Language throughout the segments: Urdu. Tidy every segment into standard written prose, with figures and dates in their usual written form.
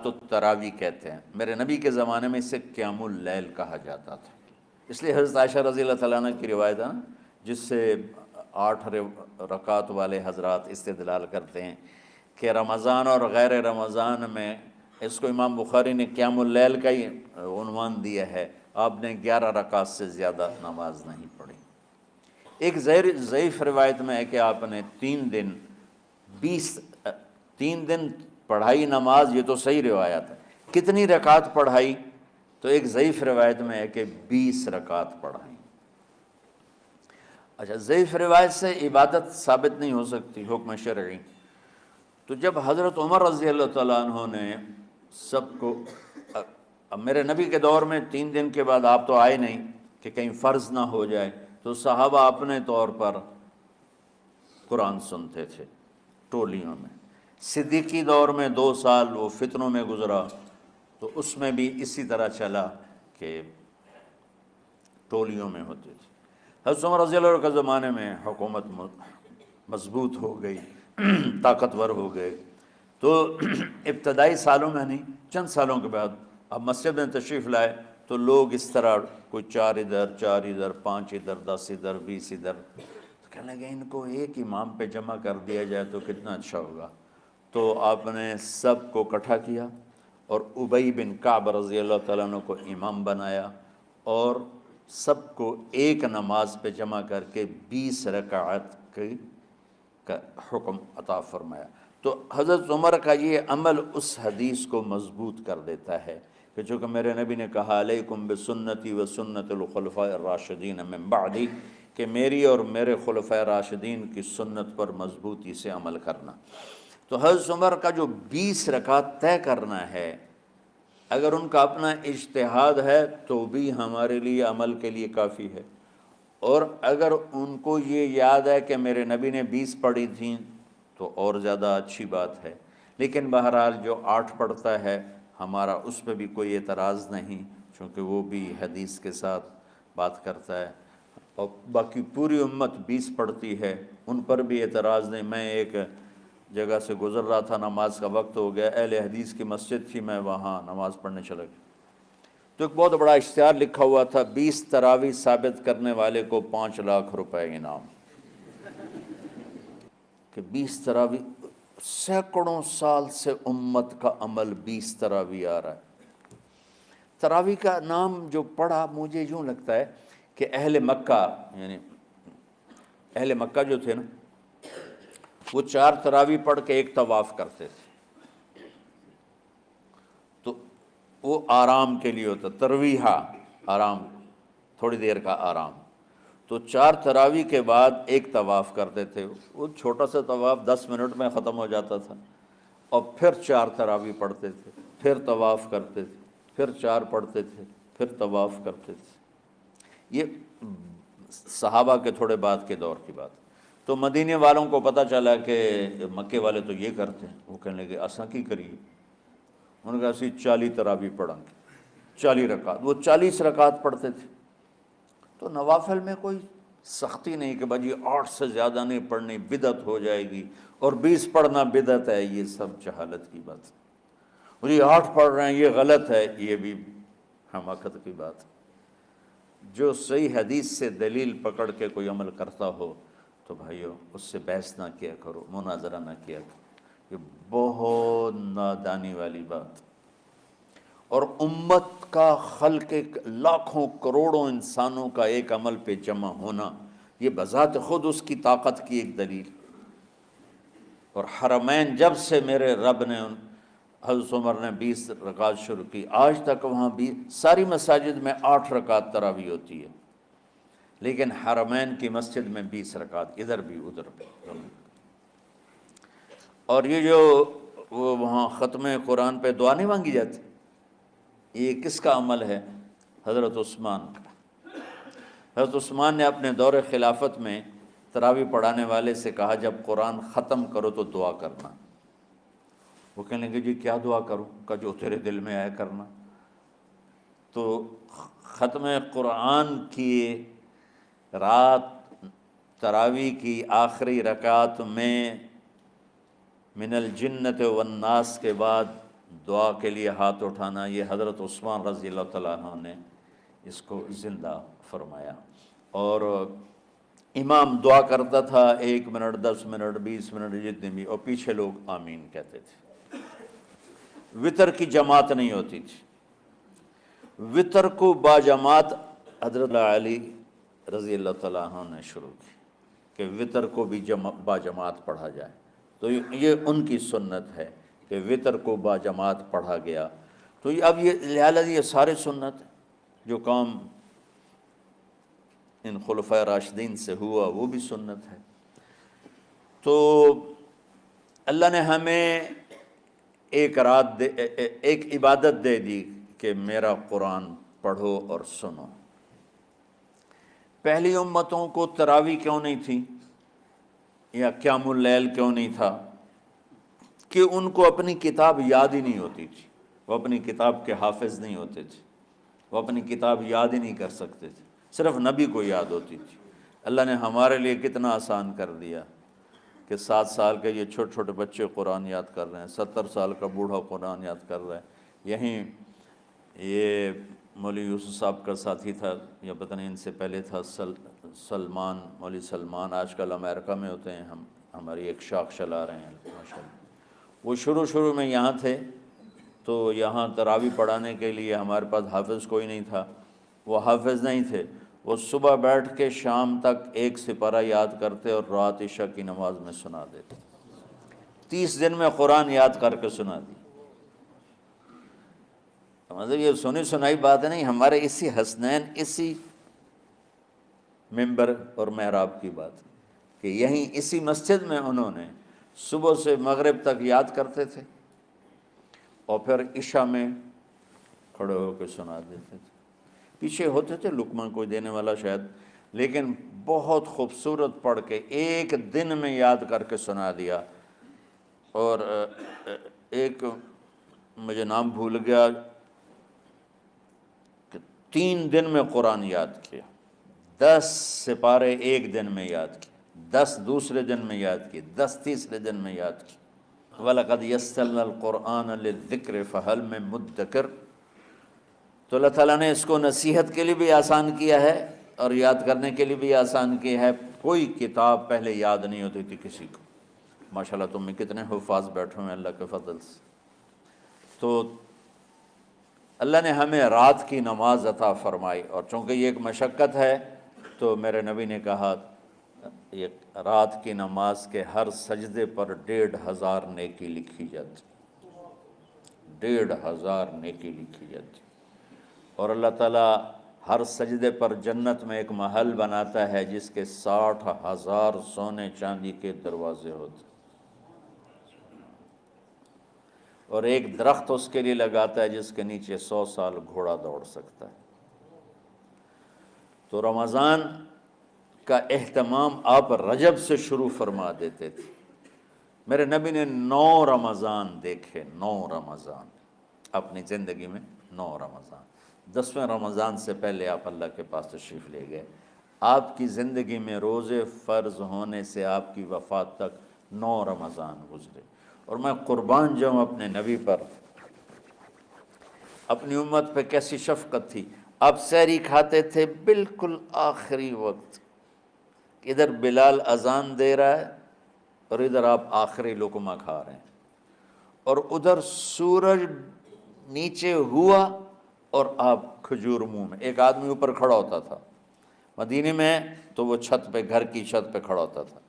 صلاۃ التراوی کہتے ہیں، میرے نبی کے زمانے میں اسے قیام اللیل کہا جاتا تھا، اس لیے حضرت عائشہ رضی اللہ تعالیٰ عنہ کی روایت ہے نا، جس سے 8 رکعت والے حضرات استدلال کرتے ہیں کہ رمضان اور غیر رمضان میں، اس کو امام بخاری نے قیام اللیل کا ہی عنوان دیا ہے، آپ نے 11 رکعت سے زیادہ نماز نہیں پڑھی۔ ایک ضعیف روایت میں ہے کہ آپ نے 3 دن پڑھائی نماز، یہ تو صحیح روایت ہے، کتنی رکعت پڑھائی؟ تو ایک ضعیف روایت میں ہے کہ 20 رکعت پڑھائی۔ اچھا، ضعیف روایت سے عبادت ثابت نہیں ہو سکتی حکم شرعی، تو جب حضرت عمر رضی اللہ تعالیٰ عنہ نے سب کو، اب میرے نبی کے دور میں 3 دن کے بعد آپ تو آئے نہیں کہ کہیں فرض نہ ہو جائے، تو صحابہ اپنے طور پر قرآن سنتے تھے ٹولیوں میں۔ صدیقی دور میں 2 سال وہ فتنوں میں گزرا، تو اس میں بھی اسی طرح چلا کہ ٹولیوں میں ہوتے تھے۔ حضرت عمر رضی اللہ عنہ کے زمانے میں حکومت مضبوط ہو گئی، طاقتور ہو گئے، تو ابتدائی سالوں میں نہیں، چند سالوں کے بعد اب مسجد میں تشریف لائے تو لوگ اس طرح، کوئی 4 ادھر 4 ادھر 5 ادھر 10 ادھر 20 ادھر، تو کہنے لگے ان کو ایک امام پہ جمع کر دیا جائے تو کتنا اچھا ہوگا۔ تو آپ نے سب کو اکٹھا کیا اور ابی بن کعب رضی اللہ تعالیٰ عنہ کو امام بنایا، اور سب کو ایک نماز پہ جمع کر کے 20 رکعت کا حکم عطا فرمایا۔ تو حضرت عمر کا یہ عمل اس حدیث کو مضبوط کر دیتا ہے کہ چونکہ میرے نبی نے کہا علیکم بسنتی و سنت الخلفاء الراشدین من بعدی، کہ میری اور میرے خلفاء راشدین کی سنت پر مضبوطی سے عمل کرنا۔ تو حضرت عمر کا جو 20 رکعت طے کرنا ہے، اگر ان کا اپنا اجتہاد ہے تو بھی ہمارے لیے عمل کے لیے کافی ہے، اور اگر ان کو یہ یاد ہے کہ میرے نبی نے 20 پڑھی تھیں تو اور زیادہ اچھی بات ہے، لیکن بہرحال جو 8 پڑھتا ہے ہمارا اس پہ بھی کوئی اعتراض نہیں، چونکہ وہ بھی حدیث کے ساتھ بات کرتا ہے، اور باقی پوری امت 20 پڑھتی ہے، ان پر بھی اعتراض نہیں۔ میں ایک جگہ سے گزر رہا تھا، نماز کا وقت ہو گیا، اہل حدیث کی مسجد تھی، میں وہاں نماز پڑھنے چلا گیا، تو ایک بہت بڑا اشتہار لکھا ہوا تھا، 20 تراویح ثابت کرنے والے کو 5 لاکھ روپے انعام، کہ 20 تراویح، سینکڑوں سال سے امت کا عمل 20 تراویح آ رہا ہے۔ تراویح کا نام جو پڑھا، مجھے یوں لگتا ہے کہ اہل مکہ، یعنی اہل مکہ جو تھے نا، وہ 4 تراویح پڑھ کے ایک طواف کرتے تھے، تو وہ آرام کے لیے ہوتا، ترویحہ آرام، تھوڑی دیر کا آرام، تو 4 تراویح کے بعد ایک طواف کرتے تھے، وہ چھوٹا سا طواف 10 منٹ میں ختم ہو جاتا تھا، اور پھر 4 تراویح پڑھتے تھے، پھر طواف کرتے تھے، پھر 4 پڑھتے تھے، پھر طواف کرتے تھے۔ یہ صحابہ کے تھوڑے بعد کے دور کی بات۔ تو مدینے والوں کو پتہ چلا کہ مکے والے تو یہ کرتے ہیں، وہ کہنے لگے اساں کی کریے، انہوں نے کہا اسی 40 تراویح پڑھیں گے، 40 رکعت، وہ 40 رکعت پڑھتے تھے۔ تو نوافل میں کوئی سختی نہیں کہ بھائی 8 سے زیادہ نہیں پڑھنی، بدعت ہو جائے گی، اور 20 پڑھنا بدعت ہے، یہ سب جہالت کی بات ہے، اور یہ 8 پڑھ رہے ہیں یہ غلط ہے، یہ بھی حماقت کی بات ہے۔ جو صحیح حدیث سے دلیل پکڑ کے کوئی عمل کرتا ہو تو بھائیو اس سے بحث نہ کیا کرو، مناظرہ نہ کیا کرو، یہ بہت نادانی والی بات۔ اور امت کا خلق، لاکھوں کروڑوں انسانوں کا ایک عمل پہ جمع ہونا، یہ بذات خود اس کی طاقت کی ایک دلیل۔ اور حرمین جب سے میرے رب نے، حضرت عمر نے 20 رکعت شروع کی، آج تک وہاں بھی ساری مساجد میں 8 رکعت تراویح ہوتی ہے، لیکن حرمین کی مسجد میں 20 رکعت، ادھر بھی ادھر بھی۔ اور یہ جو وہ وہاں ختم قرآن پہ دعا نہیں مانگی جاتی، یہ کس کا عمل ہے؟ حضرت عثمان کا۔ حضرت عثمان نے اپنے دور خلافت میں تراویح پڑھانے والے سے کہا جب قرآن ختم کرو تو دعا کرنا۔ وہ کہنے لگے جی کیا دعا کروں؟ کہ جو تیرے دل میں آیا کرنا۔ تو ختم قرآن کی رات تراویح کی آخری رکعت میں من الجنت والناس کے بعد دعا کے لیے ہاتھ اٹھانا، یہ حضرت عثمان رضی اللہ تعالیٰ عنہ نے اس کو زندہ فرمایا۔ اور امام دعا کرتا تھا 1 منٹ 10 منٹ 20 منٹ جتنے بھی، اور پیچھے لوگ آمین کہتے تھے۔ وطر کی جماعت نہیں ہوتی تھی، وطر کو باجماعت حضرت علی رضی اللہ تعالیٰ عنہ نے شروع کی کہ وطر کو بھی باجماعت پڑھا جائے۔ تو یہ ان کی سنت ہے کہ وطر کو باجماعت پڑھا گیا۔ تو اب یہ لہٰذا یہ سارے سنت جو کام ان خلفۂ راشدین سے ہوا وہ بھی سنت ہے۔ تو اللہ نے ہمیں ایک عبادت دے دی کہ میرا قرآن پڑھو اور سنو۔ پہلی امتوں کو تراویح کیوں نہیں تھی یا قیام اللیل کیوں نہیں تھا؟ کہ ان کو اپنی کتاب یاد ہی نہیں ہوتی تھی، وہ اپنی کتاب کے حافظ نہیں ہوتے تھے، وہ اپنی کتاب یاد ہی نہیں کر سکتے تھے، صرف نبی کو یاد ہوتی تھی۔ اللہ نے ہمارے لیے کتنا آسان کر دیا کہ 7 سال کے یہ چھوٹے چھوٹے بچے قرآن یاد کر رہے ہیں، 70 سال کا بوڑھا قرآن یاد کر رہا ہے۔ یہیں یہ مولوی یوسف صاحب کا ساتھی تھا، یا پتہ نہیں ان سے پہلے تھا، سلمان، مولوی سلمان، آج کل امریکہ میں ہوتے ہیں، ہماری ایک شاخ چلا رہے ہیں ماشاءاللہ۔ وہ شروع میں یہاں تھے، تو یہاں تراویح پڑھانے کے لیے ہمارے پاس حافظ کوئی نہیں تھا، وہ حافظ نہیں تھے، وہ صبح بیٹھ کے شام تک 1 سپارہ یاد کرتے اور رات عشاء کی نماز میں سنا دیتے۔ 30 دن میں قرآن یاد کر کے سنا دی۔ مطلب یہ سنی سنائی بات ہے نہیں، ہمارے اسی حسنین، اسی ممبر اور محراب کی بات کہ یہیں اسی مسجد میں انہوں نے صبح سے مغرب تک یاد کرتے تھے اور پھر عشاء میں کھڑے ہو کے سنا دیتے تھے۔ پیچھے ہوتے تھے لقمہ کوئی دینے والا شاید، لیکن بہت خوبصورت پڑھ کے 1 دن میں یاد کر کے سنا دیا۔ اور ایک مجھے نام بھول گیا کہ 3 دن میں قرآن یاد کیا، 10 سپارے 1 دن میں یاد کیے، 10 دوسرے دن میں یاد کیے، 10 تیسرے دن میں یاد کیے۔ وَلَقَدْ يَسَّرْنَا الْقُرْآنَ لِلذِّكْرِ فَهَلْ مِن مُدَّكِرٍ۔ تو اللہ تعالیٰ نے اس کو نصیحت کے لیے بھی آسان کیا ہے اور یاد کرنے کے لیے بھی آسان کیا ہے۔ کوئی کتاب پہلے یاد نہیں ہوتی تھی کسی کو، ماشاءاللہ تم میں کتنے حفاظ بیٹھے ہیں اللہ کے فضل سے۔ تو اللہ نے ہمیں رات کی نماز عطا فرمائی، اور چونکہ یہ ایک مشقت ہے تو میرے نبی نے کہا یہ رات کی نماز کے ہر سجدے پر 1500 نیکی لکھی جاتی، 1500 نیکی لکھی جاتی۔ اور اللہ تعالیٰ ہر سجدے پر جنت میں ایک محل بناتا ہے جس کے 60,000 سونے چاندی کے دروازے ہوتے، اور ایک درخت اس کے لیے لگاتا ہے جس کے نیچے 100 سال گھوڑا دوڑ سکتا ہے۔ تو رمضان کا اہتمام آپ رجب سے شروع فرما دیتے تھے۔ میرے نبی نے 9 رمضان دیکھے، 9 رمضان اپنی زندگی میں، 9 رمضان۔ 10ویں رمضان سے پہلے آپ اللہ کے پاس تشریف لے گئے۔ آپ کی زندگی میں روزے فرض ہونے سے آپ کی وفات تک 9 رمضان گزرے، اور میں قربان جاؤں اپنے نبی پر، اپنی امت پہ کیسی شفقت تھی۔ آپ سحری کھاتے تھے بالکل آخری وقت، ادھر بلال اذان دے رہا ہے اور ادھر آپ آخری لقمہ کھا رہے ہیں، اور ادھر سورج نیچے ہوا اور آپ کھجور منہ میں۔ ایک آدمی اوپر کھڑا ہوتا تھا مدینے میں تو وہ چھت پہ، گھر کی چھت پہ کھڑا ہوتا تھا،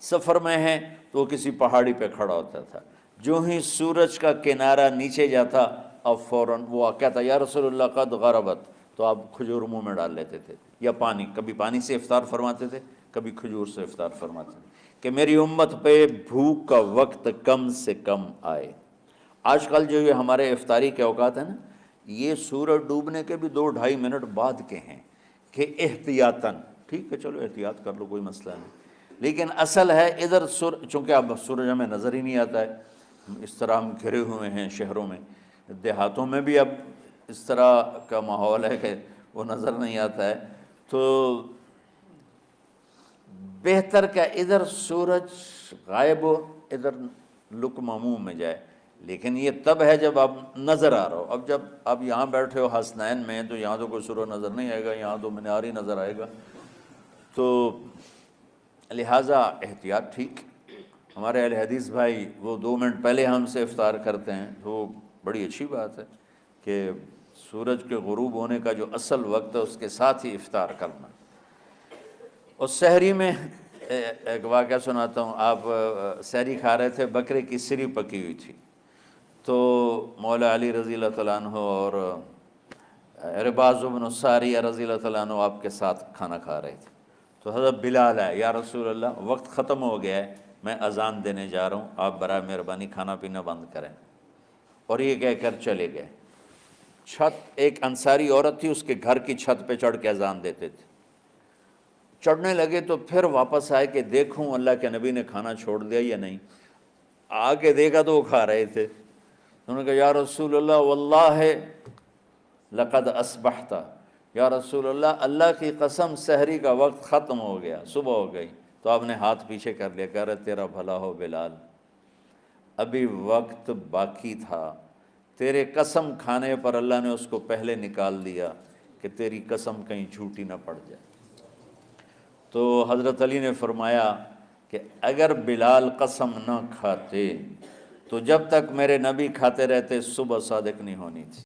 سفر میں ہے تو وہ کسی پہاڑی پہ کھڑا ہوتا تھا۔ جو ہی سورج کا کنارہ نیچے جاتا اب فوراً وہ کہتا یا رسول اللہ قد غربت، تو آپ کھجور منہ میں ڈال لیتے تھے، یا پانی، کبھی پانی سے افطار فرماتے تھے، کبھی کھجور سے افطار فرماتے تھے، کہ میری امت پہ بھوک کا وقت کم سے کم آئے۔ آج کل جو یہ ہمارے افطاری کے اوقات ہیں نا، یہ سورج ڈوبنے کے بھی 2-2.5 منٹ بعد کے ہیں کہ احتیاطاً، ٹھیک ہے چلو احتیاط کر لو کوئی مسئلہ نہیں، لیکن اصل ہے ادھر چونکہ اب سورج ہمیں نظر ہی نہیں آتا ہے، اس طرح ہم گھرے ہوئے ہیں شہروں میں، دیہاتوں میں بھی اب اس طرح کا ماحول ہے کہ وہ نظر نہیں آتا ہے، تو بہتر کہ ادھر سورج غائب ہو، ادھر لقمہ منہ میں جائے، لیکن یہ تب ہے جب آپ نظر آ رہا ہو. اب جب آپ یہاں بیٹھے ہو حسنین میں تو یہاں تو کوئی سورج نظر نہیں آئے گا, یہاں تو مینار ہی نظر آئے گا. تو لہٰذا احتیاط ٹھیک. ہمارے اہل حدیث بھائی وہ 2 منٹ پہلے ہم سے افطار کرتے ہیں, تو بڑی اچھی بات ہے کہ سورج کے غروب ہونے کا جو اصل وقت ہے اس کے ساتھ ہی افطار کرنا. اور سحری میں ایک واقعہ سناتا ہوں. آپ سحری کھا رہے تھے, بکرے کی سری پکی ہوئی تھی, تو مولا علی رضی اللہ تعالیٰ عنہ اور عرباض بن الساریہ رضی اللہ تعالیٰ عنہ آپ کے ساتھ کھانا کھا رہے تھے. تو حضرت بلال ہے, یا رسول اللہ وقت ختم ہو گیا ہے, میں اذان دینے جا رہا ہوں, آپ برائے مہربانی کھانا پینا بند کریں. اور یہ کہہ کر چلے گئے. ایک انصاری عورت تھی, اس کے گھر کی چھت پہ چڑھ کے اذان دیتے تھے. چڑھنے لگے تو پھر واپس آئے کہ دیکھوں اللہ کے نبی نے کھانا چھوڑ دیا یا نہیں. آ کے دیکھا تو وہ کھا رہے تھے. انہوں نے کہا یا رسول اللہ واللہ لقد اصبحت, یا رسول اللہ اللہ کی قسم سحری کا وقت ختم ہو گیا, صبح ہو گئی. تو آپ نے ہاتھ پیچھے کر لیا, کہہ رہے تیرا بھلا ہو بلال, ابھی وقت باقی تھا, تیرے قسم کھانے پر اللہ نے اس کو پہلے نکال دیا کہ تیری قسم کہیں جھوٹی نہ پڑ جائے. تو حضرت علی نے فرمایا کہ اگر بلال قسم نہ کھاتے تو جب تک میرے نبی کھاتے رہتے صبح صادق نہیں ہونی تھی.